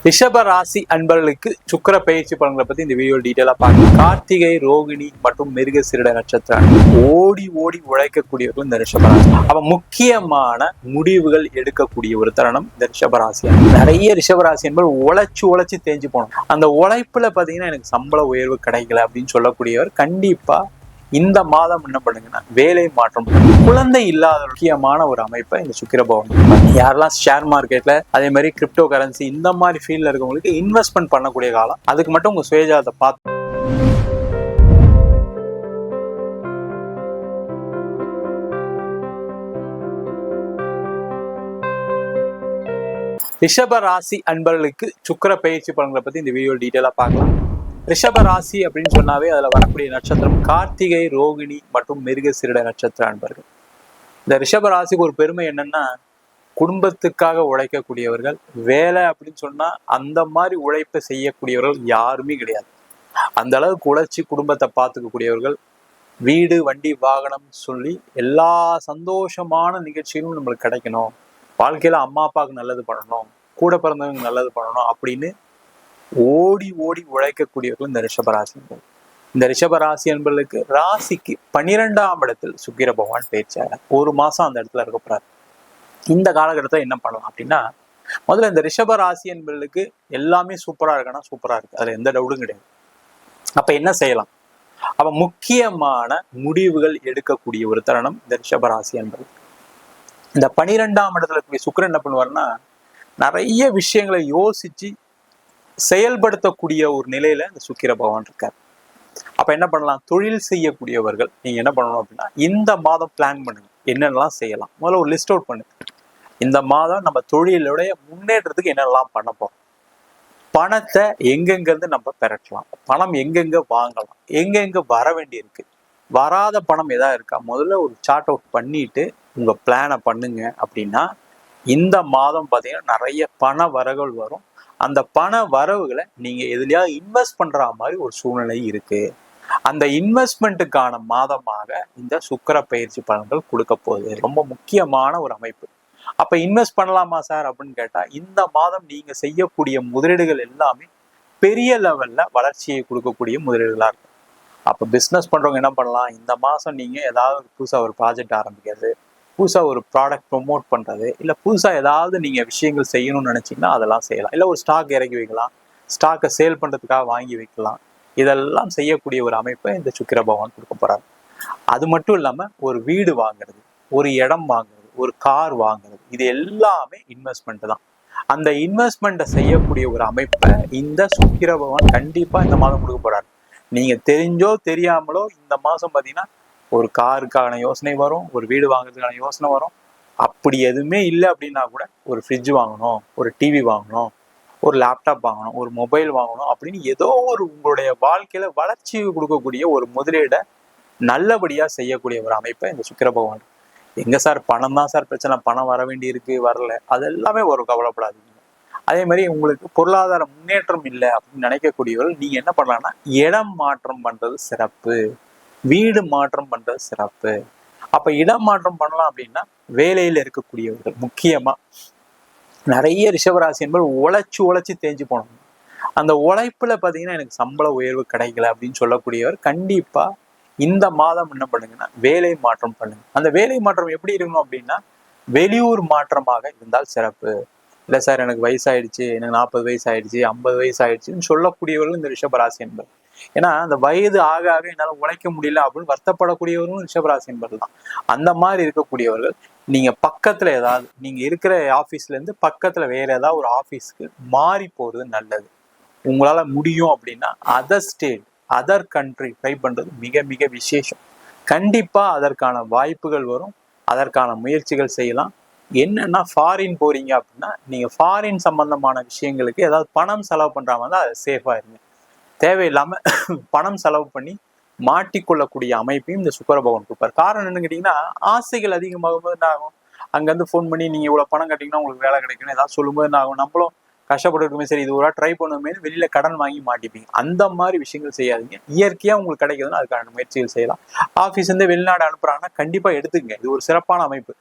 ரிஷப ராசி அன்பர்களுக்கு சுக்கிர பயிற்சி பலன்களை பத்தி இந்த வீடியோ டீட்டெயிலா பார்க்கலாம். கார்த்திகை, ரோகிணி மற்றும் மிருக சிறுட நட்சத்திரம் ஓடி ஓடி உழைக்கக்கூடியவர்கள் இந்த ரிஷபராசி. அப்ப முக்கியமான முடிவுகள் எடுக்கக்கூடிய ஒரு தருணம் இந்த ரிஷபராசி. நிறைய ரிஷபராசி என்பது உழைச்சு தேஞ்சு போனோம். அந்த உழைப்புல பாத்தீங்கன்னா எனக்கு சம்பள உயர்வு கிடைக்கல அப்படின்னு சொல்லக்கூடியவர் கண்டிப்பா இந்த மாதம் என்ன பண்ணுங்கன்னா வேலை மாற்றம். குழந்தை இல்லாத முக்கியமான ஒரு அமைப்பை இந்த சுக்கிர பகவான். யாரெல்லாம் ஷேர் மார்க்கெட்ல அதே மாதிரி கிரிப்டோ கரன்சி இந்த மாதிரி ஃபீல்ட்ல இருக்கவங்களுக்கு இன்வெஸ்ட்மெண்ட் பண்ணக்கூடிய காலம். அதுக்கு மட்டும் உங்க சுயஜாதத்தை பார்த்து ரிஷப ராசி அன்பர்களுக்கு சுக்கிர பயிற்சி பலன்களை பத்தி இந்த வீடியோ டீட்டெயிலா பார்க்கலாம். ரிஷப ராசி அப்படின்னு சொன்னாவே அதுல வரக்கூடிய நட்சத்திரம் கார்த்திகை, ரோகிணி மற்றும் மிருக சிறுட நட்சத்திர அன்பர்கள். இந்த ரிஷப ராசிக்கு ஒரு பெருமை என்னன்னா, குடும்பத்துக்காக உழைக்கக்கூடியவர்கள். வேலை அப்படின்னு சொன்னா அந்த மாதிரி உழைப்பை செய்யக்கூடியவர்கள் யாருமே கிடையாது. அந்த அளவுக்கு உழைச்சி குடும்பத்தை பார்த்துக்கக்கூடியவர்கள். வீடு, வண்டி, வாகனம் சொல்லி எல்லா சந்தோஷமான நிகழ்ச்சிகளும் நம்மளுக்கு கிடைக்கணும். வாழ்க்கையில அம்மா அப்பாவுக்கு நல்லது பண்ணணும், கூட பிறந்தவங்க நல்லது பண்ணணும் அப்படின்னு ஓடி ஓடி உழைக்கக்கூடியவர்கள் இந்த ரிஷபராசி. இந்த ரிஷபராசி என்பதற்கு ராசிக்கு 12ஆம் இடத்தில் சுக்கிர பகவான் பயிற்சியார். ஒரு மாசம் அந்த இடத்துல இருக்க போறாரு. இந்த காலகட்டத்தில் என்ன பண்ணலாம் அப்படின்னா, முதல்ல இந்த ரிஷபராசி என்பதற்கு எல்லாமே சூப்பரா இருக்குன்னா சூப்பரா இருக்கு, அதுல எந்த டவுட்டும் கிடையாது. அப்ப என்ன செய்யலாம்? அப்ப முக்கியமான முடிவுகள் எடுக்கக்கூடிய ஒரு தருணம் இந்த ரிஷபராசி என்பது. இந்த 12ஆம் இடத்துல இருக்கக்கூடிய சுக்கிரன் என்ன பண்ணுவாருன்னா, நிறைய விஷயங்களை யோசிச்சு செயல்படுத்தக்கூடிய ஒரு நிலையில இந்த சுக்கிர பகவான் இருக்கார். அப்ப என்ன பண்ணலாம்? தொழில் செய்யக்கூடியவர்கள் நீங்க என்ன பண்ணணும் அப்படின்னா, இந்த மாதம் பிளான் பண்ணுங்க, என்னென்னலாம் செய்யலாம். முதல்ல ஒரு லிஸ்ட் அவுட் பண்ணுங்க. இந்த மாதம் நம்ம தொழிலுடைய முன்னேற்றத்துக்கு என்னெல்லாம் பண்ண போறோம், பணத்தை எங்கெங்கிருந்து நம்ம பெறட்டலாம், பணம் எங்கெங்க வாங்கலாம், எங்கெங்க வர வேண்டி இருக்கு, வராத பணம் எதா இருக்கா, முதல்ல ஒரு சார்ட் அவுட் பண்ணிட்டு உங்க பிளானை பண்ணுங்க. அப்படின்னா இந்த மாதம் பார்த்தீங்கன்னா நிறைய பண வரவுகள் வரும். அந்த பண வரவுகளை நீங்க எதுலயாவது இன்வெஸ்ட் பண்ற மாதிரி ஒரு சூழ்நிலை இருக்கு. அந்த இன்வெஸ்ட்மெண்ட்டுக்கான மாதமாக இந்த சுக்கிர பயிற்சி பலன்கள் கொடுக்க போகுது. ரொம்ப முக்கியமான ஒரு அமைப்பு. அப்ப இன்வெஸ்ட் பண்ணலாமா சார் அப்படின்னு கேட்டா, இந்த மாதம் நீங்க செய்யக்கூடிய முதலீடுகள் எல்லாமே பெரிய லெவல்ல வளர்ச்சியை கொடுக்கக்கூடிய முதலீடுகளா இருக்கும். அப்ப பிசினஸ் பண்றவங்க என்ன பண்ணலாம்? இந்த மாசம் நீங்க ஏதாவது புதுசா ஒரு ப்ராஜெக்ட் ஆரம்பிக்கிறது, புதுசா ஒரு ப்ராடக்ட் ப்ரொமோட் பண்றது, இல்ல புதுசா ஏதாவது நீங்க விஷயங்கள் செய்யணும்னு நினைச்சீங்கன்னா அதெல்லாம் செய்யலாம். இல்ல ஒரு ஸ்டாக் இறக்கி வைக்கலாம், ஸ்டாக்கை சேல் பண்றதுக்காக வாங்கி வைக்கலாம். இதெல்லாம் செய்யக்கூடிய ஒரு அமைப்பை இந்த சுக்கிர பகவான் கொடுக்க போறாரு. அது மட்டும் இல்லாம ஒரு வீடு வாங்குறது, ஒரு இடம் வாங்குறது, ஒரு கார் வாங்குறது, இது எல்லாமே இன்வெஸ்ட்மெண்ட் தான். அந்த இன்வெஸ்ட்மெண்ட்டை செய்யக்கூடிய ஒரு அமைப்பை இந்த சுக்கிர பகவான் கண்டிப்பா இந்த மாதம் கொடுக்க போறாரு. நீங்க தெரிஞ்சோ தெரியாமலோ இந்த மாசம் பாத்தீங்கன்னா ஒரு காருக்கான யோசனை வரும், ஒரு வீடு வாங்குறதுக்கான யோசனை வரும். அப்படி எதுவுமே இல்லை அப்படின்னா கூட ஒரு ஃப்ரிட்ஜ் வாங்கணும், ஒரு டிவி வாங்கணும், ஒரு லேப்டாப் வாங்கணும், ஒரு மொபைல் வாங்கணும் அப்படின்னு ஏதோ ஒரு உங்களுடைய வாழ்க்கையில வளர்ச்சி கொடுக்கக்கூடிய ஒரு முதலீடை நல்லபடியா செய்யக்கூடிய ஒரு அமைப்பை இந்த சுக்கிர பகவான். எங்க சார் பணம் தான் சார் பிரச்சனை, பணம் வர வேண்டி இருக்கு, வரல, அது எல்லாமே ஒரு கவலைப்படாதீங்க. அதே மாதிரி உங்களுக்கு பொருளாதார முன்னேற்றம் இல்லை அப்படின்னு நினைக்கக்கூடியவர்கள் நீங்க என்ன பண்ணலாம்னா, இடம் மாற்றம் பண்றது சிறப்பு, வீடு மாற்றம் பண்றது சிறப்பு. அப்ப இடம் மாற்றம் பண்ணலாம் அப்படின்னா வேலையில இருக்கக்கூடியவர்கள் முக்கியமா நிறைய ரிஷபராசி என்பது உழைச்சு தேஞ்சு போனோம். அந்த உழைப்புல பாத்தீங்கன்னா எனக்கு சம்பள உயர்வு கிடைக்கல அப்படின்னு சொல்லக்கூடியவர் கண்டிப்பா இந்த மாதம் என்ன பண்ணுங்கன்னா வேலை மாற்றம் பண்ணுங்க. அந்த வேலை மாற்றம் எப்படி இருக்கணும் அப்படின்னா, வெளியூர் மாற்றமாக இருந்தால் சிறப்பு. இல்லை சார் எனக்கு வயசாயிடுச்சு, எனக்கு 40 வயசு ஆயிடுச்சு, 50 வயசு ஆயிடுச்சுன்னு சொல்லக்கூடியவர்கள் இந்த ரிஷபராசி என்பது. ஏன்னா அந்த வயது ஆக ஆக என்னால உழைக்க முடியல அப்படின்னு வருத்தப்படக்கூடியவர்களும் ரிஷபராசி என்பது தான். அந்த மாதிரி இருக்கக்கூடியவர்கள் நீங்க பக்கத்துல ஏதாவது, நீங்க இருக்கிற ஆபீஸ்ல இருந்து பக்கத்துல வேற ஏதாவது ஒரு ஆபீஸ்க்கு மாறி போறது நல்லது. உங்களால முடியும் அப்படின்னா other state, other country try பண்றது மிக மிக விசேஷம். கண்டிப்பா அதற்கான வாய்ப்புகள் வரும், அதற்கான முயற்சிகள் செய்யலாம். என்னன்னா ஃபாரின் போறீங்க அப்படின்னா நீங்க ஃபாரின் சம்பந்தமான விஷயங்களுக்கு ஏதாவது பணம் செலவு பண்ற மாதிரி தான் அது சேஃபா இருங்க. தேவையில்லாம பணம் செலவு பண்ணி மாட்டிக்கொள்ளக்கூடிய அமைப்பையும் இந்த சுக்கிர பகவான் கொடுப்பார். காரணம் என்னன்னு கேட்டீங்கன்னா, ஆசைகள் அதிகமாகும்போது என்ன ஆகும், அங்கேருந்து ஃபோன் பண்ணி நீங்க இவ்வளவு பணம் கட்டிங்கன்னா உங்களுக்கு வேலை கிடைக்கணும் ஏதாவது சொல்லும்போது என்ன ஆகும், நம்மளும் கஷ்டப்பட்டுருக்குமே, சரி இது ஒரு ட்ரை பண்ணுவோமே வெளியில கடன் வாங்கி மாட்டிப்பீங்க. அந்த மாதிரி விஷயங்கள் செய்யாதீங்க. இயற்கையா உங்களுக்கு கிடைக்குதுன்னா அதுக்கான முயற்சிகள் செய்யலாம். ஆபீஸ் வந்து வெளிநாடு அனுப்புறாங்கன்னா கண்டிப்பா எடுத்துக்கங்க. இது ஒரு சிறப்பான அமைப்பு.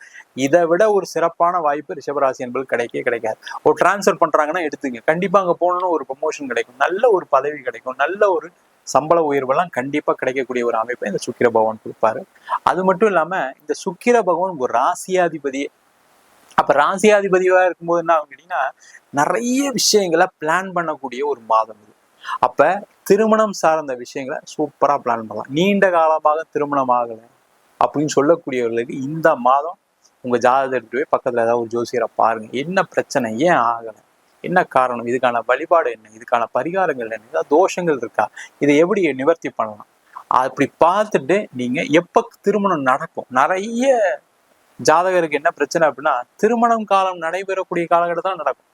இதை விட ஒரு சிறப்பான வாய்ப்பு ரிஷபராசி என்பது கிடைக்காது. ஒரு டிரான்ஸ்ஃபர் பண்றாங்கன்னா எடுத்துங்க. கண்டிப்பா அங்க போகணும்னு ஒரு ப்ரமோஷன் கிடைக்கும், நல்ல ஒரு பதவி கிடைக்கும், நல்ல ஒரு சம்பள உயர்வெல்லாம் கண்டிப்பா கிடைக்கக்கூடிய ஒரு அமைப்பை இந்த சுக்கிர பகவான் கொடுப்பாரு. அது மட்டும் இல்லாம இந்த சுக்கிர பகவான் ஒரு ராசியாதிபதியே. அப்ப ராசியாதிபதியா இருக்கும்போது என்ன ஆகும் கேட்டீங்கன்னா, நிறைய விஷயங்களை பிளான் பண்ணக்கூடிய ஒரு மாதம் இது. அப்ப திருமணம் சார்ந்த விஷயங்களை சூப்பரா பிளான் பண்ணலாம். நீண்ட காலமாக திருமணம் ஆகலை அப்படின்னு சொல்லக்கூடியவர்களுக்கு இந்த மாதம் உங்க ஜாதகத்தை எடுத்துட்டு போய் பக்கத்துல ஏதாவது ஒரு ஜோசியரை பாருங்க. என்ன பிரச்சனை, ஏன் ஆகலை, என்ன காரணம், இதுக்கான வழிபாடு என்ன, இதுக்கான பரிகாரங்கள் என்ன, ஏதாவது தோஷங்கள் இருக்கா, இதை எப்படி நிவர்த்தி பண்ணலாம், அப்படி பார்த்துட்டு நீங்க எப்ப திருமணம் நடக்கும். நிறைய ஜாதகருக்கு என்ன பிரச்சனை அப்படின்னா, திருமணம் காலம் நடைபெறக்கூடிய காலகட்டத்தில் நடக்கும்.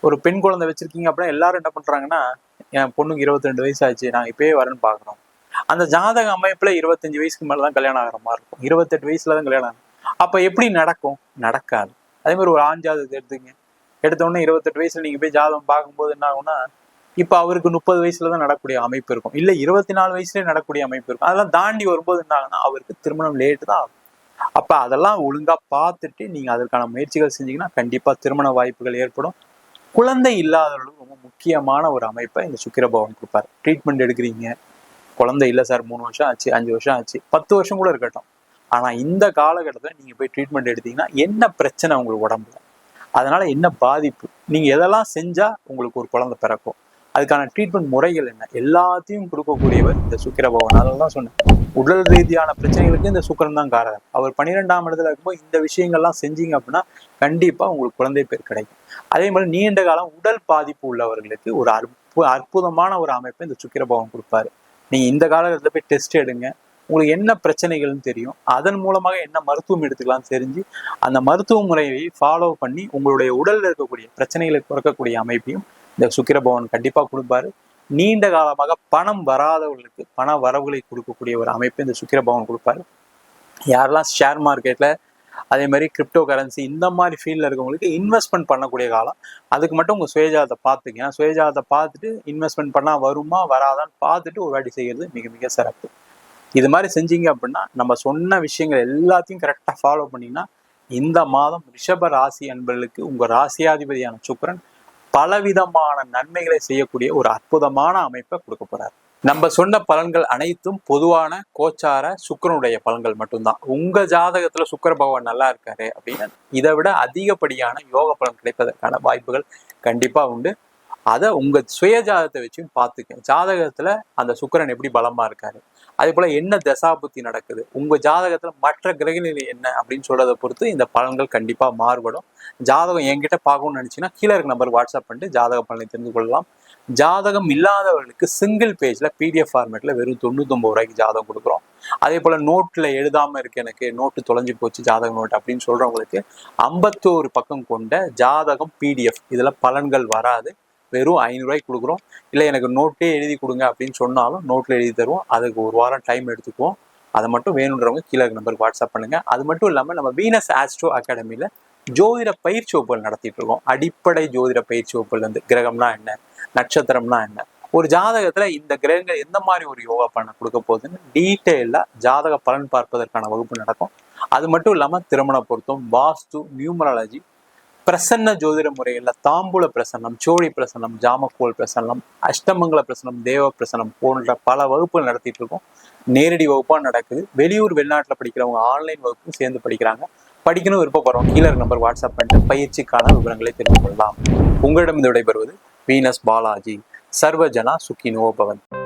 ஒரு பெண் குழந்தை வச்சிருக்கீங்க அப்படின்னா எல்லாரும் என்ன பண்றாங்கன்னா, என் பொண்ணுக்கு 22 வயசு ஆச்சு, நாங்க இப்பயே வரேன்னு பாக்குறோம். அந்த ஜாதக அமைப்புல 25 வயசுக்கு மேலதான் கல்யாணம் ஆகிற மாதிரி இருக்கும், 28 வயசுலதான் கல்யாணம் ஆகும். அப்ப எப்படி நடக்கும்? நடக்காது. அதே மாதிரி ஒரு ஆண் ஜாதகத்தை எடுத்தோடனே 28 வயசுல நீங்க போய் ஜாதகம் பார்க்கும்போது என்ன ஆகும்னா, இப்ப அவருக்கு 30 வயசுலதான் நடக்கூடிய அமைப்பு இருக்கும், இல்ல 24 வயசுலயே நடக்கூடிய அமைப்பு இருக்கும். அதெல்லாம் தாண்டி வரும்போது என்ன ஆகுனா அவருக்கு திருமணம் லேட்டு தான் ஆகும். அப்ப அதெல்லாம் ஒழுங்கா பார்த்துட்டு நீங்க அதற்கான முயற்சிகள் செஞ்சீங்கன்னா கண்டிப்பா திருமண வாய்ப்புகள் ஏற்படும். குழந்தை இல்லாதவர்களுக்கு ரொம்ப முக்கியமான ஒரு அமைப்பை இந்த சுக்கிர பகவான் கொடுப்பாரு. ட்ரீட்மெண்ட் எடுக்கிறீங்க, குழந்தை இல்லை சார், 3 வருஷம் ஆச்சு, 5 வருஷம் ஆச்சு, 10 வருஷம் கூட இருக்கட்டும், ஆனா இந்த காலகட்டத்தில் நீங்க போய் ட்ரீட்மெண்ட் எடுத்தீங்கன்னா என்ன பிரச்சனை உங்களுக்கு உடம்புல, அதனால என்ன பாதிப்பு, நீங்க எதெல்லாம் செஞ்சா உங்களுக்கு ஒரு குழந்தை பிறக்கும், அதுக்கான ட்ரீட்மெண்ட் முறைகள் என்ன, எல்லாத்தையும் கொடுக்கக்கூடியவர் இந்த சுக்கிர பகவான். அதெல்லாம் சொன்னேன், உடல் ரீதியான பிரச்சனைகளுக்கு இந்த சுக்கிரன் தான் காரணம். அவர் 12ஆம் இடத்துல இருக்கும்போது இந்த விஷயங்கள்லாம் செஞ்சீங்க அப்படின்னா கண்டிப்பா உங்களுக்கு குழந்தை பேர் கிடைக்கும். அதே மாதிரி நீண்ட காலம் உடல் பாதிப்பு உள்ளவர்களுக்கு ஒரு அற்புதமான ஒரு அமைப்பை இந்த சுக்கிர பகவான் கொடுப்பாரு. நீங்க இந்த காலகட்டத்தில் போய் டெஸ்ட் எடுங்க, உங்களுக்கு என்ன பிரச்சனைகள்னு தெரியும், அதன் மூலமாக என்ன மருத்துவம் எடுத்துக்கலாம் தெரிஞ்சு அந்த மருத்துவ முறையை ஃபாலோ பண்ணி உங்களுடைய உடல்ல இருக்கக்கூடிய பிரச்சனைகளை குறைக்கக்கூடிய அமைப்பையும் இந்த சுக்கிர பகவான் கண்டிப்பா கொடுப்பாரு. நீண்ட காலமாக பணம் வராதவர்களுக்கு பண வரவுகளை கொடுக்கக்கூடிய ஒரு அமைப்பு இந்த சுக்கிர பகவான் கொடுப்பாரு. யாரெல்லாம் ஷேர் மார்க்கெட்ல அதே மாதிரி கிரிப்டோ கரன்சி இந்த மாதிரி ஃபீல்டில் இருக்கவங்களுக்கு இன்வெஸ்ட்மெண்ட் பண்ணக்கூடிய காலம். அதுக்கு மட்டும் உங்கள் சுயஜாதத்தை பார்த்துங்க. ஏன்னா சுயஜாதத்தை பார்த்துட்டு இன்வெஸ்ட்மெண்ட் பண்ணால் வருமா வராதான்னு பார்த்துட்டு ஒரு வாட்டி செய்கிறது மிக மிக சிறப்பு. இது மாதிரி செஞ்சீங்க அப்படின்னா நம்ம சொன்ன விஷயங்கள் எல்லாத்தையும் கரெக்டாக ஃபாலோ பண்ணிங்கன்னா இந்த மாதம் ரிஷப ராசி அன்பர்களுக்கு உங்கள் ராசியாதிபதியான சுக்கிரன் பலவிதமான நன்மைகளை செய்யக்கூடிய ஒரு அற்புதமான அமைப்பை கொடுக்க போறாரு. நம்ம சொன்ன பலன்கள் அனைத்தும் பொதுவான கோச்சார சுக்கிரனுடைய பலன்கள் மட்டும்தான். உங்க ஜாதகத்துல சுக்கிர பகவான் நல்லா இருக்காரு அப்படின்னா இதை விட அதிகப்படியான யோக பலன் கிடைப்பதற்கான வாய்ப்புகள் கண்டிப்பா உண்டு. அதை உங்க சுய ஜாதகத்தை வச்சும் பார்த்துக்க. ஜாதகத்துல அந்த சுக்கிரன் எப்படி பலமா இருக்காரு, அதே போல என்ன தசாபுத்தி நடக்குது, உங்க ஜாதகத்துல மற்ற கிரகநிலை என்ன அப்படின்னு சொல்றதை பொறுத்து இந்த பலன்கள் கண்டிப்பா மாறுபடும். ஜாதகம் என்கிட்ட பார்க்கணும்னு நினைச்சீங்கன்னா கீழே இருக்க நம்பர் வாட்ஸ்அப் பண்ணிட்டு ஜாதக பலனை தெரிந்து கொள்ளலாம். ஜாதகம் இல்லாதவர்களுக்கு சிங்கிள் பேஜ்ல PDF ஃபார்மேட்ல வெறும் 99 ரூபாய்க்கு ஜாதகம் கொடுக்குறோம். அதே போல நோட்ல எழுதாம இருக்கு, எனக்கு நோட்டு தொலைஞ்சு போச்சு ஜாதக நோட் அப்படின்னு சொல்றவங்களுக்கு 51 பக்கம் கொண்ட ஜாதகம் PDF, இதுல பலன்கள் வராது, வெறும் 500 ரூபாய்க்கு கொடுக்குறோம். இல்லை எனக்கு நோட்டே எழுதி கொடுங்க அப்படின்னு சொன்னாலும் நோட்டில் எழுதி தருவோம். அதுக்கு ஒரு வாரம் டைம் எடுத்துக்குவோம். அதை மட்டும் வேணுன்றவங்க கீழே நம்பருக்கு வாட்ஸ்அப் பண்ணுங்க. அது மட்டும் இல்லாமல் நம்ம வீனஸ் ஆஸ்ட்ரோ அகாடமியில் ஜோதிட பயிற்சி வகுப்புகள் நடத்திட்டு இருக்கோம். அடிப்படை ஜோதிட பயிற்சி வகுப்புகள் வந்து கிரகம்னா என்ன, நட்சத்திரம்னா என்ன, ஒரு ஜாதகத்துல இந்த கிரகங்கள் எந்த மாதிரி ஒரு யோகா பண்ண கொடுக்க போகுதுன்னு டீட்டெயிலா ஜாதக பலன் பார்ப்பதற்கான வகுப்பு நடக்கும். அது மட்டும் இல்லாம திருமண பொருத்தம், வாஸ்து, நியூமராலஜி, பிரசன்ன ஜோதிட முறையில் தாம்பூல பிரசன்னம், சோழி பிரசன்னம், ஜாமக்கோல் பிரசன்னம், அஷ்டமங்கல பிரசன்னம், தேவ பிரசன்னம் போன்ற பல வகுப்புகள் நடத்திட்டு இருக்கோம். நேரடி வகுப்பா நடக்குது. வெளியூர் வெளிநாட்டில் படிக்கிறவங்க ஆன்லைன் வகுப்பும் சேர்ந்து படிக்கிறாங்க. படிக்கணும் விருப்பப்படுறோம் கீழே நம்பர் வாட்ஸ்அப் பண்ணிட்டு பயிற்சிக்கான விவரங்களை தெரிந்து கொள்ளலாம். உங்களிடம் விடைபெறுவது வீனஸ் பாலாஜி. சர்வஜனா சுகினோ பவந்தி.